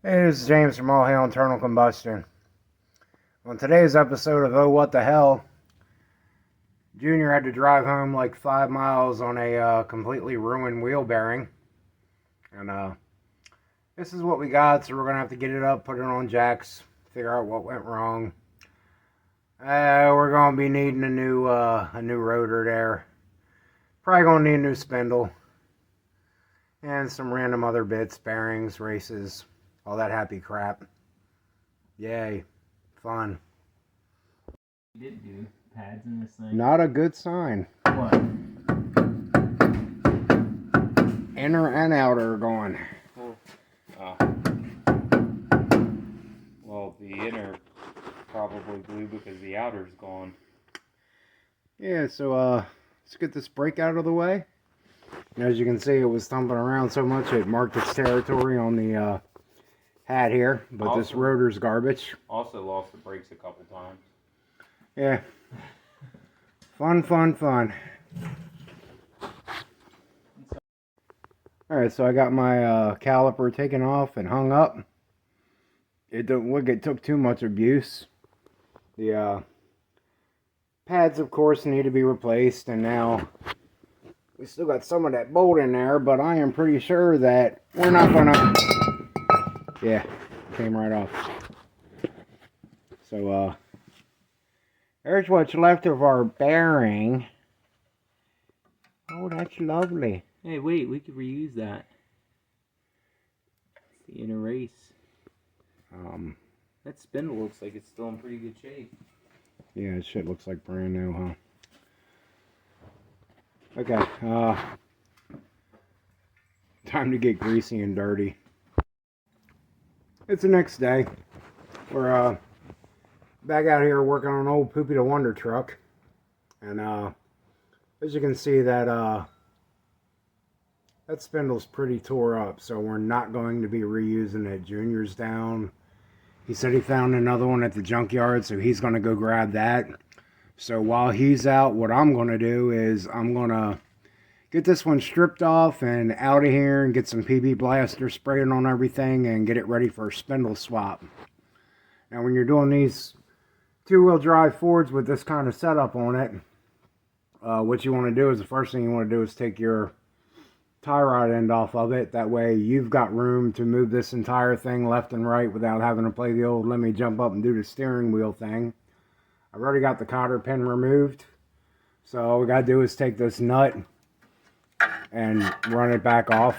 Hey, this is James from All Hail Internal Combustion. On today's episode of Oh What the Hell, Junior had to drive home like 5 miles on a completely ruined wheel bearing. And this is what we got, so we're going to have to get it up, put it on jacks, figure out what went wrong. We're going to be needing a new rotor there. Probably going to need a new spindle. And some random other bits, bearings, races, all that happy crap. Yay. Fun. You did do pads in this thing. Not a good sign. What? Inner and outer are gone. Oh. Well, the inner probably blew because the outer's gone. Yeah, so let's get this brake out of the way. And as you can see, it was thumping around so much it marked its territory on the hat here. But also, this rotor's garbage. Also lost the brakes a couple times. Yeah. Fun. Alright, so I got my caliper taken off and hung up. It don't look it took too much abuse. The pads, of course, need to be replaced, and now we still got some of that bolt in there, but I am pretty sure that we're not gonna... Yeah, came right off. So, there's what's left of our bearing. Oh, that's lovely. Hey, wait, we could reuse that. The inner race. That spindle looks like it's still in pretty good shape. Yeah, this shit looks like brand new, huh? Okay, time to get greasy and dirty. It's the next day. We're back out here working on an old Poopy the Wonder truck. And as you can see, that spindle's pretty tore up, so we're not going to be reusing it. Junior's down. He said he found another one at the junkyard, so he's going to go grab that. So while he's out, what I'm going to do is I'm going to get this one stripped off and out of here and get some PB Blaster sprayed on everything and get it ready for a spindle swap. Now when you're doing these two-wheel drive Fords with this kind of setup on it, what you want to do is the first thing you want to do is take your tie rod end off of it. That way you've got room to move this entire thing left and right without having to play the old let me jump up and do the steering wheel thing. I've already got the cotter pin removed, so all we got to do is take this nut and run it back off.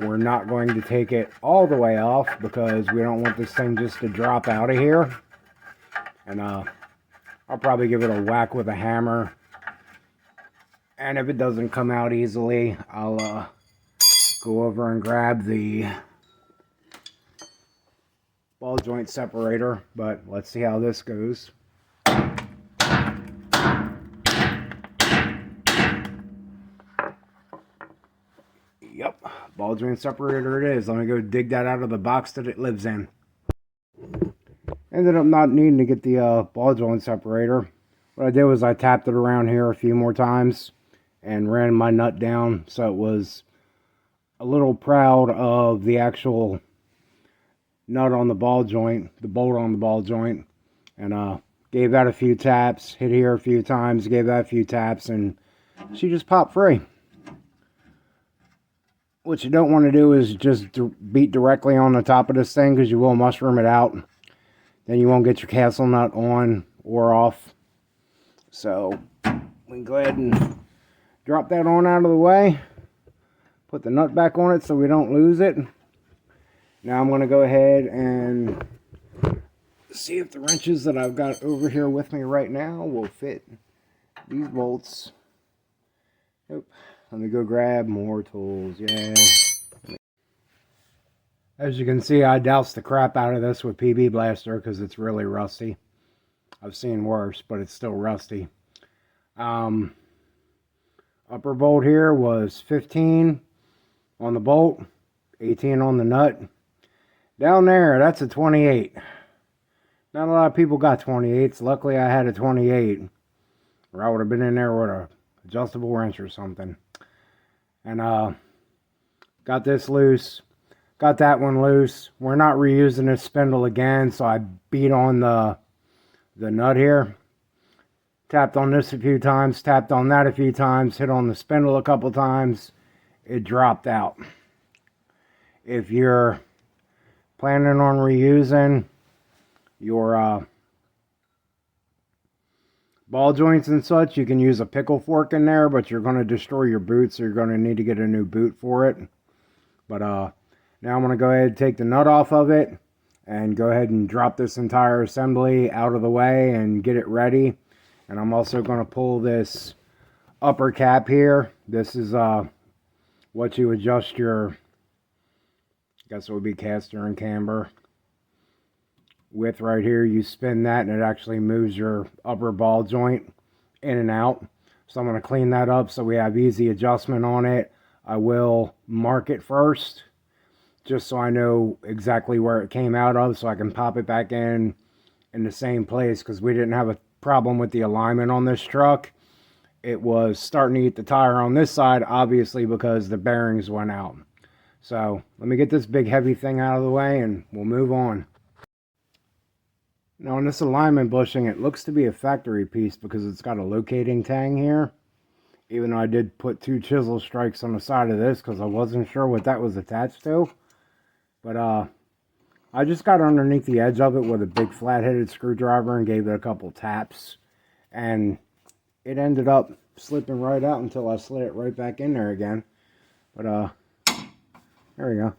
We're not going to take it all the way off because we don't want this thing just to drop out of here. And I'll probably give it a whack with a hammer. And if it doesn't come out easily, I'll go over and grab the ball joint separator. But let's see how this goes. Yep, ball joint separator it is. Let me go dig that out of the box that it lives in. Ended up not needing to get the ball joint separator. What I did was I tapped it around here a few more times and ran my nut down, so it was a little proud of the actual nut on the ball joint, the bolt on the ball joint, and gave that a few taps, hit here a few times, gave that a few taps, and she just popped free. What you don't want to do is just beat directly on the top of this thing because you will mushroom it out. Then you won't get your castle nut on or off. So we can go ahead and drop that on out of the way. Put the nut back on it so we don't lose it. Now I'm going to go ahead and see if the wrenches that I've got over here with me right now will fit these bolts. Nope. Let me go grab more tools. Yay. As you can see, I doused the crap out of this with PB Blaster because it's really rusty. I've seen worse, but it's still rusty. Upper bolt here was 15 on the bolt, 18 on the nut. Down there, that's a 28. Not a lot of people got 28s. Luckily, I had a 28, or I would have been in there with a adjustable wrench or something. And got this loose. got that one loose. We're not reusing this spindle again, so I beat on the nut here. Tapped on this a few times, tapped on that a few times, hit on the spindle a couple times. It dropped out. If you're planning on reusing your ball joints and such, you can use a pickle fork in there, but you're going to destroy your boot, so you're going to need to get a new boot for it. But now I'm going to go ahead and take the nut off of it and go ahead and drop this entire assembly out of the way and get it ready. And I'm also going to pull this upper cap here. This is what you adjust your, I guess it would be caster and camber with right here. You spin that and it actually moves your upper ball joint in and out. So I'm going to clean that up so we have easy adjustment on it. I will mark it first just so I know exactly where it came out of, so I can pop it back in the same place, because we didn't have a problem with the alignment on this truck. It was starting to eat the tire on this side, obviously, because the bearings went out. So let me get this big heavy thing out of the way and we'll move on. Now on this alignment bushing, it looks to be a factory piece because it's got a locating tang here. Even though I did put 2 chisel strikes on the side of this because I wasn't sure what that was attached to. But I just got underneath the edge of it with a big flat-headed screwdriver and gave it a couple taps. And it ended up slipping right out until I slid it right back in there again. But there we go.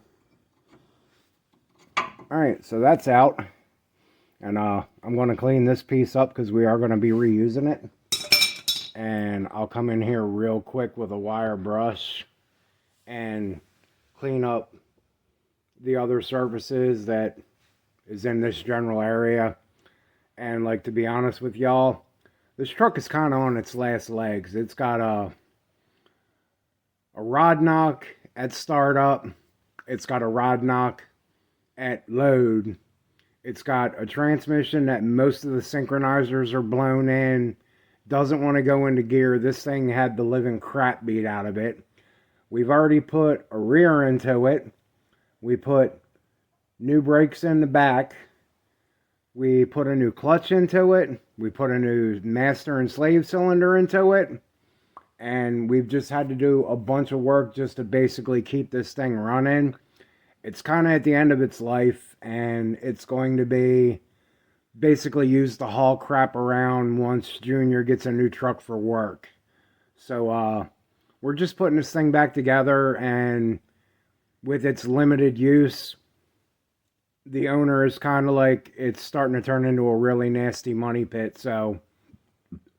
Alright, so that's out. And I'm going to clean this piece up because we are going to be reusing it. And I'll come in here real quick with a wire brush and clean up the other surfaces that is in this general area. And like, to be honest with y'all, this truck is kind of on its last legs. It's got a rod knock at startup. It's got a rod knock at load. It's got a transmission that most of the synchronizers are blown in. Doesn't want to go into gear. This thing had the living crap beat out of it. We've already put a rear into it. We put new brakes in the back. We put a new clutch into it. We put a new master and slave cylinder into it. And we've just had to do a bunch of work just to basically keep this thing running. It's kind of at the end of its life, and it's going to be basically used to haul crap around once Junior gets a new truck for work. So we're just putting this thing back together, and with its limited use, the owner is kind of like, it's starting to turn into a really nasty money pit. So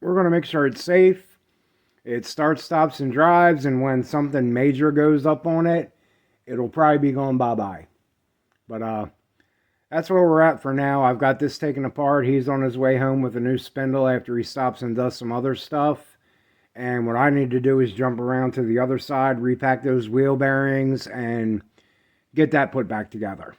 we're going to make sure it's safe. It starts, stops, and drives, and when something major goes up on it, it'll probably be going bye-bye. But that's where we're at for now. I've got this taken apart. He's on his way home with a new spindle after he stops and does some other stuff. And what I need to do is jump around to the other side, repack those wheel bearings, and get that put back together.